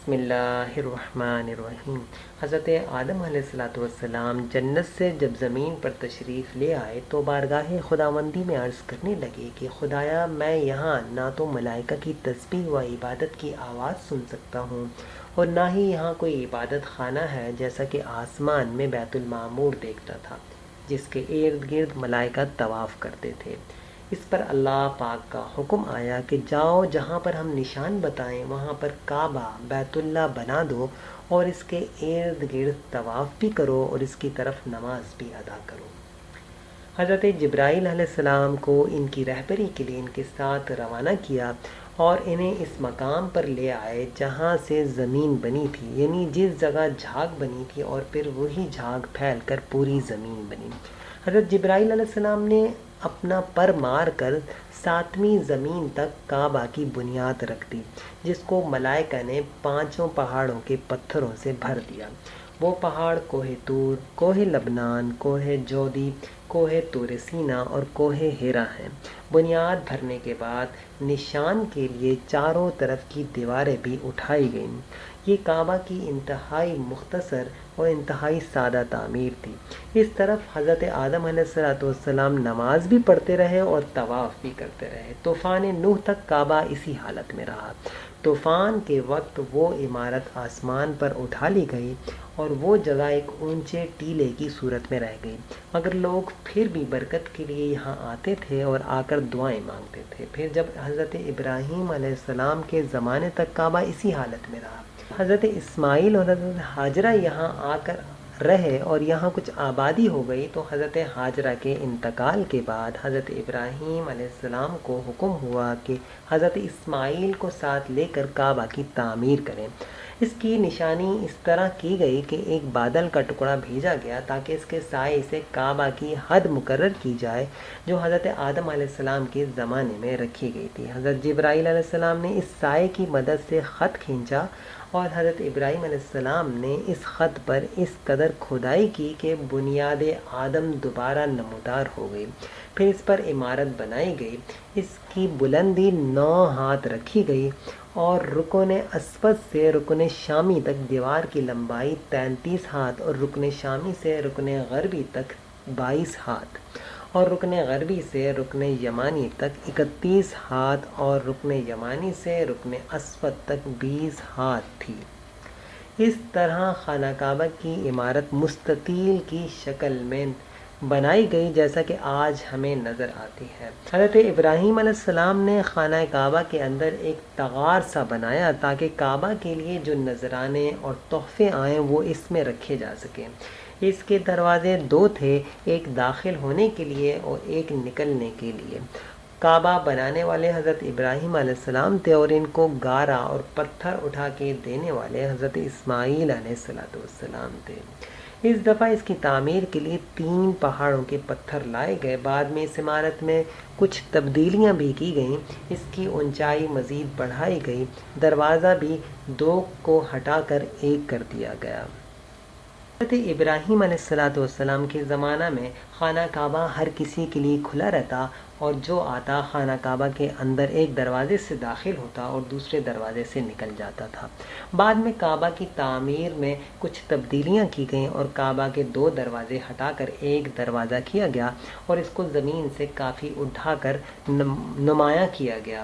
بسم اللہ الرحمن الرحیم۔ حضرت آدم علیہ السلام جنت سے جب زمین پر تشریف لے آئے تو بارگاہ خداوندی میں عرض کرنے لگے کہ خدایا، میں یہاں نہ تو ملائکہ کی تسبیح و عبادت کی آواز سن سکتا ہوں اور نہ ہی یہاں کوئی عبادت خانہ ہے جیسا کہ آسمان میں بیت المعمور دیکھتا تھا جس کے ارد گرد ملائکہ طواف کرتے تھے۔ اس پر اللہ پاک کا حکم آیا کہ جاؤ، جہاں پر ہم نشان بتائیں وہاں پر کعبہ بیت اللہ بنا دو اور اس کے ارد گرد طواف بھی کرو اور اس کی طرف نماز بھی ادا کرو۔ حضرت جبرائیل علیہ السلام کو ان کی رہبری کے لیے ان کے ساتھ روانہ کیا اور انہیں اس مقام پر لے آئے جہاں سے زمین بنی تھی، یعنی جس جگہ جھاگ بنی تھی، اور پھر وہی جھاگ پھیل کر پوری زمین بنی۔ حضرت جبرائیل علیہ السلام نے اپنا پر مار کر 7ویں زمین تک کعبہ کی بنیاد رکھ دی، جس کو ملائکہ نے 5 پہاڑوں کے پتھروں سے بھر دیا۔ وہ پہاڑ کوہ طور، کوہ لبنان، کوہ جودی، کوہ طور سینا اور کوہ ہیرا ہیں۔ بنیاد بھرنے کے بعد نشان کے لیے چاروں طرف کی دیواریں بھی اٹھائی گئیں۔ یہ کعبہ کی انتہائی مختصر اور انتہائی سادہ تعمیر تھی۔ اس طرف حضرت آدم علیہ السلام نماز بھی پڑھتے رہے اور طواف بھی کرتے رہے۔ طوفان نوح تک کعبہ اسی حالت میں رہا۔ طوفان کے وقت وہ عمارت آسمان پر اٹھا لی گئی اور وہ جگہ ایک اونچے ٹیلے کی صورت میں رہ گئی، مگر لوگ پھر بھی برکت کے لیے یہاں آتے تھے اور آ کر دعائیں مانگتے تھے۔ پھر جب حضرت ابراہیم علیہ السلام کے زمانے تک کعبہ اسی حالت میں رہا۔ حضرت اسماعیل اور حضرت ہاجرہ یہاں آ کر رہے اور یہاں کچھ آبادی ہو گئی، تو حضرت ہاجرہ کے انتقال کے بعد حضرت ابراہیم علیہ السلام کو حکم ہوا کہ حضرت اسماعیل کو ساتھ لے کر کعبہ کی تعمیر کریں۔ اس کی نشانی اس طرح کی گئی کہ ایک بادل کا ٹکڑا بھیجا گیا تاکہ اس کے سائے سے کعبہ کی حد مقرر کی جائے جو حضرت آدم علیہ السلام کے زمانے میں رکھی گئی تھی۔ حضرت جبرائیل علیہ السلام نے اس سائے کی مدد سے خط کھینچا اور حضرت ابراہیم علیہ السلام نے اس خط پر اس قدر کھدائی کی کہ بنیاد آدم دوبارہ نمودار ہو گئی۔ پھر اس پر عمارت بنائی گئی۔ اس کی بلندی 9 ہاتھ رکھی گئی اور رکن اسود سے رکن شامی تک دیوار کی لمبائی 33 ہاتھ اور رکن شامی سے رکن غربی تک 22 ہاتھ اور رکن غربی سے رکن یمانی تک 31 ہاتھ اور رکن یمانی سے رکن اسود تک 20 ہاتھ تھی۔ اس طرح خانہ کعبہ کی عمارت مستطیل کی شکل میں بنائی گئی جیسا کہ آج ہمیں نظر آتی ہے۔ حضرت ابراہیم علیہ السلام نے خانہ کعبہ کے اندر ایک تغار سا بنایا تاکہ کعبہ کے لیے جو نذرانے اور تحفے آئیں وہ اس میں رکھے جا سکیں۔ اس کے دروازے 2 تھے، ایک داخل ہونے کے لیے اور ایک نکلنے کے لیے۔ کعبہ بنانے والے حضرت ابراہیم علیہ السلام تھے اور ان کو گارا اور پتھر اٹھا کے دینے والے حضرت اسماعیل علیہ السلام تھے۔ اس دفعہ اس کی تعمیر کے لیے 3 پہاڑوں کے پتھر لائے گئے۔ بعد میں اس عمارت میں کچھ تبدیلیاں بھی کی گئیں۔ اس کی اونچائی مزید بڑھائی گئی، دروازہ بھی 2 کو ہٹا کر 1 کر دیا گیا۔ حضرت ابراہیم علیہ السلام کے زمانہ میں خانہ کعبہ ہر کسی کے لیے کھلا رہتا اور جو آتا خانہ کعبہ کے اندر ایک دروازے سے داخل ہوتا اور دوسرے دروازے سے نکل جاتا تھا۔ بعد میں کعبہ کی تعمیر میں کچھ تبدیلیاں کی گئیں اور کعبہ کے 2 دروازے ہٹا کر 1 دروازہ کیا گیا اور اس کو زمین سے کافی اٹھا کر نمایاں کیا گیا۔